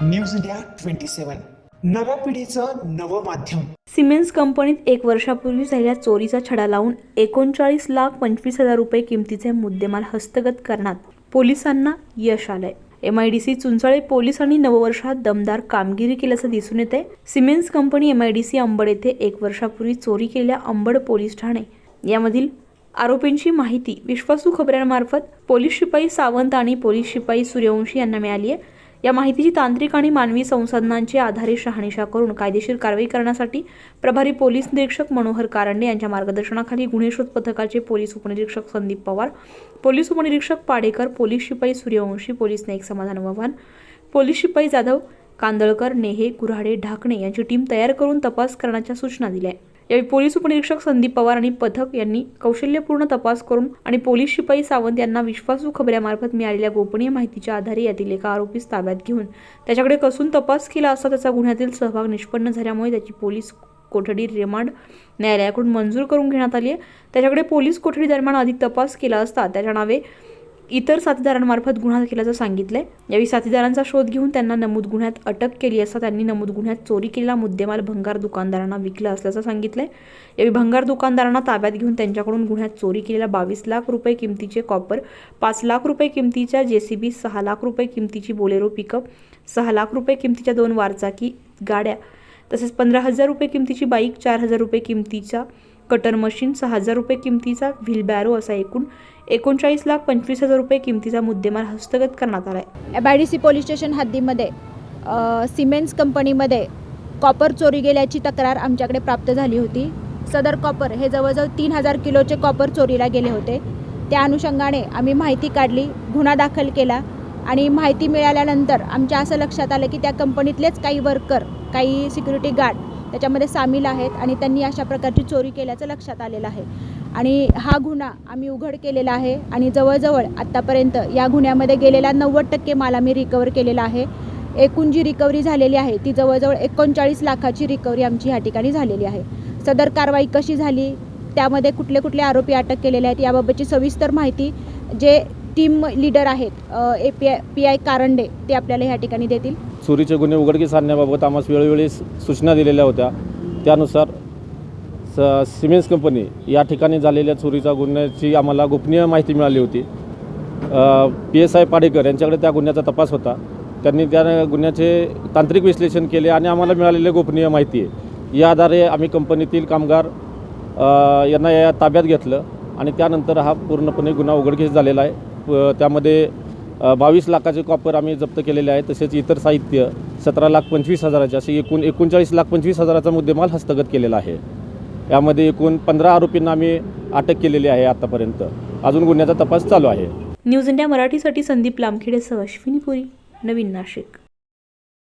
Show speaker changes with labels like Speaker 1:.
Speaker 1: News India 27 नव्या पिढीचं नवं माध्यम।
Speaker 2: सिमेंस कंपनीत 1 वर्षापूर्वी झालेल्या चोरीचा छडा लावून 39,25,000 रुपये किमतीचे मुद्देमाल हस्तगत करण्यात पोलिसांना यश आलंय। MIDC चुंचाळे पोलिसांनी नववर्षात दमदार कामगिरी केल्याचं दिसून येते। सिमेंस कंपनी MIDC अंबड येथे 1 वर्षापूर्वी चोरी केलेल्या अंबड पोलीस ठाणे यामधील आरोपींची माहिती विश्वासू खबरांमार्फत पोलीस शिपाई सावंत आणि पोलीस शिपाई सूर्यवंशी यांना मिळाली आहे। या माहितीची तांत्रिक आणि मानवी संसाधनांच्या आधारे शहानिशा करून कायदेशीर कारवाई करण्यासाठी प्रभारी पोलीस निरीक्षक मनोहर कारंडे यांच्या मार्गदर्शनाखाली गुन्हे शोध पथकाचे पोलीस उपनिरीक्षक संदीप पवार, पोलीस उपनिरीक्षक पाडेकर, पोलीस शिपाई सूर्यवंशी, पोलीस नाईक समाधान वव्हाण, पोलीस शिपाई जाधव कांदळकर, नेहे, कुऱ्हाडे, ढाकणे यांची टीम तयार करून तपास करण्याच्या सूचना दिल्या। यावेळी पोलीस उपनिरीक्षक संदीप पवार आणि पथक यांनी कौशल्यपूर्ण तपास करून आणि पोलीस शिपाई सावंत यांना विश्वासू खबरांमार्फत मिळालेल्या गोपनीय माहितीच्या आधारे यातील एका आरोपीस ताब्यात घेऊन त्याच्याकडे कसून तपास केला असता त्याचा गुन्ह्यातील सहभाग निष्पन्न झाल्यामुळे त्याची पोलीस कोठडी रिमांड न्यायालयाकडून मंजूर करून घेण्यात आली आहे। त्याच्याकडे पोलीस कोठडी दरम्यान अधिक तपास केला असता त्याच्या नावे इतर साथीदारांमार्फत गुन्हा केल्याचं सांगितलंय। यावेळी साथीदारांचा शोध घेऊन त्यांना नमूद गुन्ह्यात अटक केली असता त्यांनी नमूद गुन्ह्यात चोरी केलेला मुद्देमाल भंगार दुकानदारांना विकला असल्याचं सांगितलंय। यावेळी भंगार दुकानदारांना ताब्यात घेऊन त्यांच्याकडून गुन्ह्यात चोरी केलेला 22 लाख रुपये किमतीचे कॉपर, 5 लाख रुपये किमतीच्या JCB, 6 लाख रुपये किमतीची बोलेरो पिकअप, 6 लाख रुपये किमतीच्या 2 वारचाकी गाड्या तसेच 15,000 रुपये किमतीची बाईक, 4,000 रुपये किमतीचा कटर मशीन, 6,000 रुपये किमतीचा व्हीलबॅरो असा एकूण 39,25,000 रुपये किमतीचा मुद्देमाल हस्तगत करण्यात आला आहे।
Speaker 3: MIDC पोलीस स्टेशन हद्दीमध्ये सिमेंस कंपनीमध्ये कॉपर चोरी गेल्याची तक्रार आमच्याकडे प्राप्त झाली होती। सदर कॉपर हे जवळजवळ 3,000 किलोचे कॉपर चोरीला गेले होते। त्या अनुषंगाने आम्ही माहिती काढली, गुन्हा दाखल केला आणि माहिती मिळाल्यानंतर आमच्या असं लक्षात आलं की त्या कंपनीतलेच काही वर्कर, काही सिक्युरिटी गार्ड त्याच्यामध्ये सामील आहेत आणि त्यांनी अशा प्रकारची चोरी केल्याचं लक्षात आलेलं आहे आणि हा गुन्हा आम्ही उघड केलेला आहे आणि जवळजवळ आत्तापर्यंत या गुन्ह्यामध्ये गेलेला 90% माल आम्ही रिकवर केलेला आहे। एकूण जी रिकव्हरी झालेली आहे ती जवळजवळ 39 लाखाची रिकव्हरी आमची या ठिकाणी झालेली आहे। सदर कारवाई कशी झाली, त्यामध्ये कुठले कुठले आरोपी अटक केलेले आहेत याबाबतची सविस्तर माहिती जे टीम लीडर आहेत PI कारंडे ते आपल्याला या ठिकाणी देतील।
Speaker 4: चोरीचे गुन्हे उघडकीस आणण्याबाबत आम्हाला वेळोवेळी सूचना दिलेल्या होत्या। त्यानुसार सिमेंस कंपनी या ठिकाणी झालेल्या चोरीचा गुन्ह्याची आम्हाला गोपनीय माहिती मिळाली होती। PSI पाडेकर यांच्याकडे त्या गुन्ह्याचा तपास होता। त्यांनी त्या गुन्ह्याचे तांत्रिक विश्लेषण केले आणि आम्हाला मिळालेली गोपनीय माहिती आहे या आधारे आम्ही कंपनीतील कामगार यांना या ताब्यात घेतलं आणि त्यानंतर हा पूर्णपणे गुन्हा उघडकीस झालेला आहे। त्यामध्ये 22 लाखाचे कॉपर आम्ही जप्त केलेले आहे, तसेच इतर साहित्य 17,25,000 असे एकूण 39,25,000चा मुद्देमाल हस्तगत केलेला आहे। यामध्ये एकूण 15 आरोपींना आम्ही अटक केलेली आहे आतापर्यंत। अजून गुन्ह्याचा तपास चालू आहे।
Speaker 2: न्यूज इंडिया मराठीसाठी संदीप लामखेडेसह अश्विनी पुरी, नवीन नाशिक।